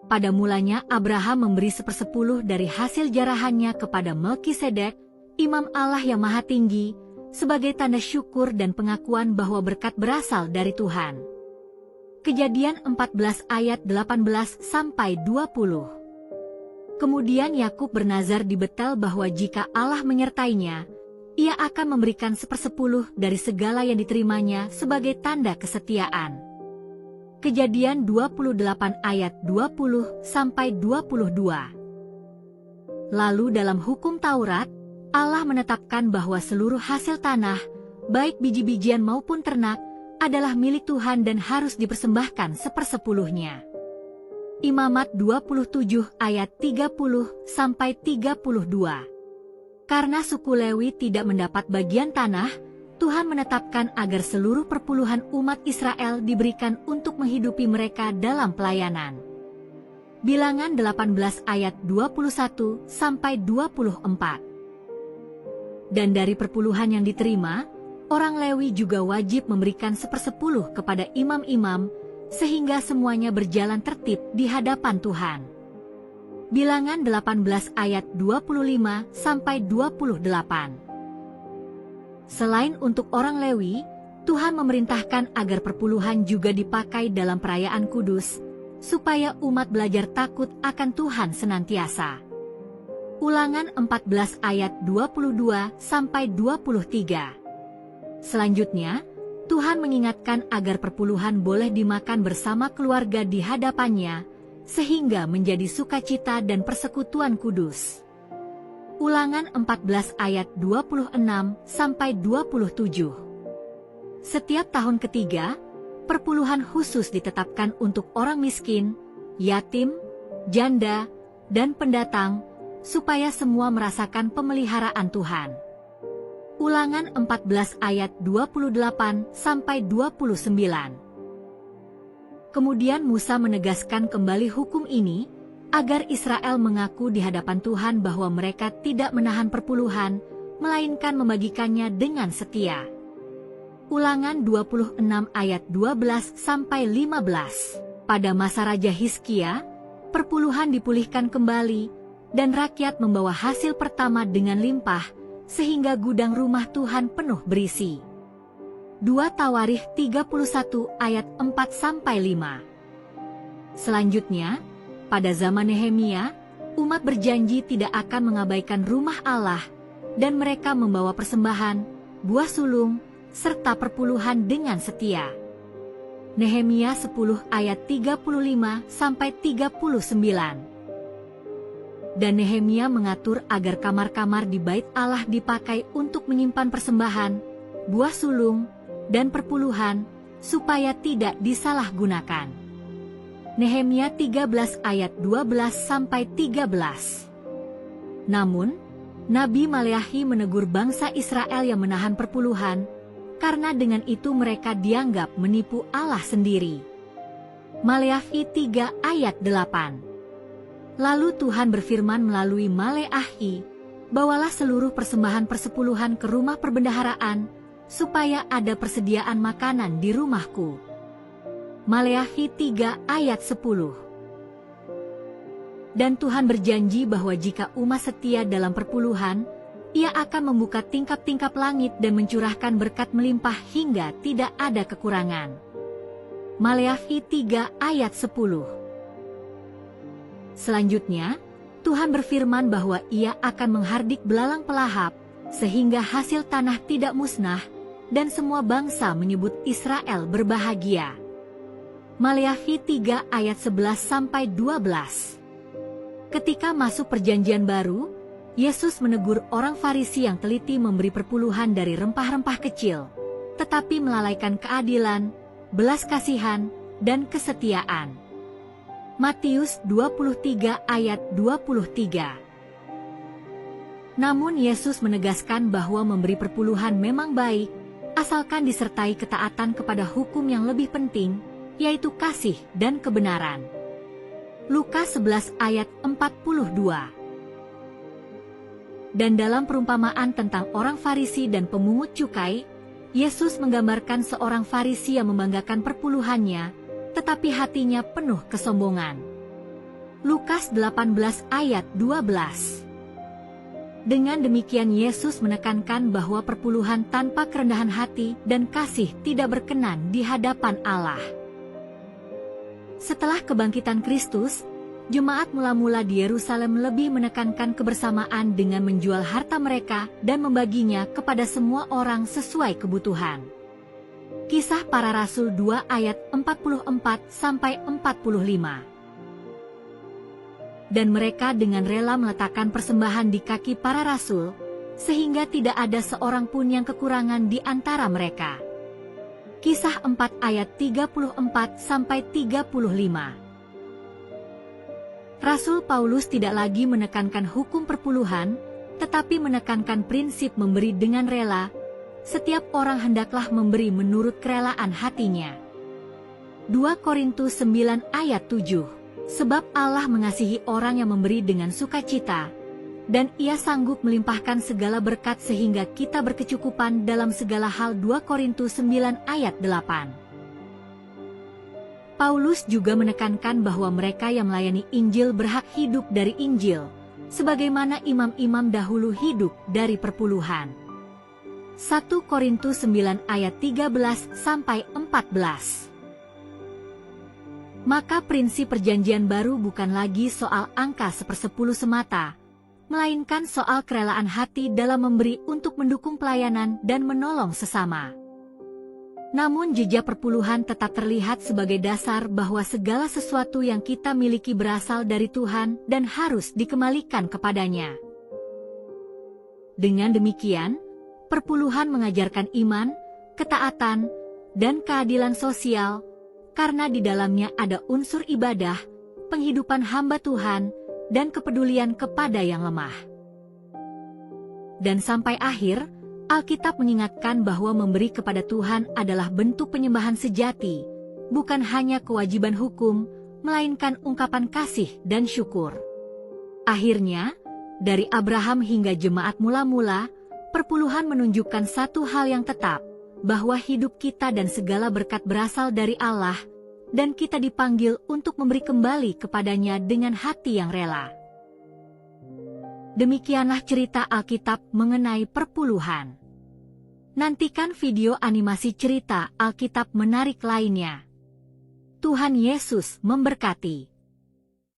pada mulanya Abraham memberi 1/10 dari hasil jarahannya kepada Melkisedek, Imam Allah yang Maha Tinggi, sebagai tanda syukur dan pengakuan bahwa berkat berasal dari Tuhan. Kejadian 14 ayat 18-20. Kemudian Yakub bernazar di Betel bahwa jika Allah menyertainya, ia akan memberikan 1/10 dari segala yang diterimanya sebagai tanda kesetiaan. Kejadian 28 ayat 20-22. Lalu dalam hukum Taurat, Allah menetapkan bahwa seluruh hasil tanah, baik biji-bijian maupun ternak, adalah milik Tuhan dan harus dipersembahkan 1/10-nya. Imamat 27 ayat 30-32. Karena suku Lewi tidak mendapat bagian tanah, Tuhan menetapkan agar seluruh perpuluhan umat Israel diberikan untuk menghidupi mereka dalam pelayanan. Bilangan 18 ayat 21-24. Dan dari perpuluhan yang diterima, orang Lewi juga wajib memberikan 1/10 kepada imam-imam, sehingga semuanya berjalan tertib di hadapan Tuhan. Bilangan 18 ayat 25-28. Selain untuk orang Lewi, Tuhan memerintahkan agar perpuluhan juga dipakai dalam perayaan kudus, supaya umat belajar takut akan Tuhan senantiasa. Ulangan 14 ayat 22-23. Selanjutnya, Tuhan mengingatkan agar perpuluhan boleh dimakan bersama keluarga di hadapannya, sehingga menjadi sukacita dan persekutuan kudus. Ulangan 14 ayat 26-27. Setiap tahun ketiga, perpuluhan khusus ditetapkan untuk orang miskin, yatim, janda, dan pendatang, supaya semua merasakan pemeliharaan Tuhan. Ulangan 14 ayat 28-29. Kemudian Musa menegaskan kembali hukum ini, agar Israel mengaku di hadapan Tuhan bahwa mereka tidak menahan perpuluhan, melainkan membagikannya dengan setia. Ulangan 26 ayat 12-15. Pada masa Raja Hizkia, perpuluhan dipulihkan kembali, dan rakyat membawa hasil pertama dengan limpah, sehingga gudang rumah Tuhan penuh berisi. 2 Tawarikh 31 ayat 4-5. Selanjutnya, pada zaman Nehemia, umat berjanji tidak akan mengabaikan rumah Allah, dan mereka membawa persembahan, buah sulung, serta perpuluhan dengan setia. Nehemia 10 ayat 35-39. Dan Nehemia mengatur agar kamar-kamar di bait Allah dipakai untuk menyimpan persembahan, buah sulung, dan perpuluhan, supaya tidak disalahgunakan. Nehemia 13 ayat 12-13. Namun, Nabi Maleahi menegur bangsa Israel yang menahan perpuluhan, karena dengan itu mereka dianggap menipu Allah sendiri. Maleahi 3 ayat 8. Lalu Tuhan berfirman melalui Maleahi, bawalah seluruh persembahan persepuluhan ke rumah perbendaharaan, supaya ada persediaan makanan di rumahku. Maleahi 3 ayat 10. Dan Tuhan berjanji bahwa jika umat setia dalam perpuluhan, Ia akan membuka tingkap-tingkap langit dan mencurahkan berkat melimpah hingga tidak ada kekurangan. Maleahi 3 ayat 10. Selanjutnya, Tuhan berfirman bahwa Ia akan menghardik belalang pelahap, sehingga hasil tanah tidak musnah, dan semua bangsa menyebut Israel berbahagia. Maleahi 3 ayat 11-12. Ketika masuk perjanjian baru, Yesus menegur orang Farisi yang teliti memberi perpuluhan dari rempah-rempah kecil, tetapi melalaikan keadilan, belas kasihan, dan kesetiaan. Matius 23 ayat 23. Namun Yesus menegaskan bahwa memberi perpuluhan memang baik, asalkan disertai ketaatan kepada hukum yang lebih penting, yaitu kasih dan kebenaran. Lukas 11 ayat 42. Dan dalam perumpamaan tentang orang Farisi dan pemungut cukai, Yesus menggambarkan seorang Farisi yang membanggakan perpuluhannya, tetapi hatinya penuh kesombongan. Lukas 18 ayat 12. Dengan demikian Yesus menekankan bahwa perpuluhan tanpa kerendahan hati dan kasih tidak berkenan di hadapan Allah. Setelah kebangkitan Kristus, jemaat mula-mula di Yerusalem lebih menekankan kebersamaan dengan menjual harta mereka dan membaginya kepada semua orang sesuai kebutuhan. Kisah Para Rasul 2 ayat 44-45. Dan mereka dengan rela meletakkan persembahan di kaki para rasul, sehingga tidak ada seorang pun yang kekurangan di antara mereka. Kisah 4 ayat 34-35. Rasul Paulus tidak lagi menekankan hukum perpuluhan, tetapi menekankan prinsip memberi dengan rela. Setiap orang hendaklah memberi menurut kerelaan hatinya. 2 Korintus 9 ayat 7. Sebab Allah mengasihi orang yang memberi dengan sukacita, dan Ia sanggup melimpahkan segala berkat sehingga kita berkecukupan dalam segala hal. 2 Korintus 9 ayat 8. Paulus juga menekankan bahwa mereka yang melayani Injil berhak hidup dari Injil, sebagaimana imam-imam dahulu hidup dari perpuluhan. 1 Korintus 9 ayat 13-14. Maka prinsip perjanjian baru bukan lagi soal angka 1/10 semata, melainkan soal kerelaan hati dalam memberi untuk mendukung pelayanan dan menolong sesama. Namun jejak perpuluhan tetap terlihat sebagai dasar bahwa segala sesuatu yang kita miliki berasal dari Tuhan dan harus dikembalikan kepadanya. Dengan demikian, perpuluhan mengajarkan iman, ketaatan, dan keadilan sosial, karena di dalamnya ada unsur ibadah, penghidupan hamba Tuhan, dan kepedulian kepada yang lemah. Dan sampai akhir, Alkitab mengingatkan bahwa memberi kepada Tuhan adalah bentuk penyembahan sejati, bukan hanya kewajiban hukum, melainkan ungkapan kasih dan syukur. Akhirnya, dari Abraham hingga jemaat mula-mula, perpuluhan menunjukkan satu hal yang tetap, bahwa hidup kita dan segala berkat berasal dari Allah, dan kita dipanggil untuk memberi kembali kepadanya dengan hati yang rela. Demikianlah cerita Alkitab mengenai perpuluhan. Nantikan video animasi cerita Alkitab menarik lainnya. Tuhan Yesus memberkati.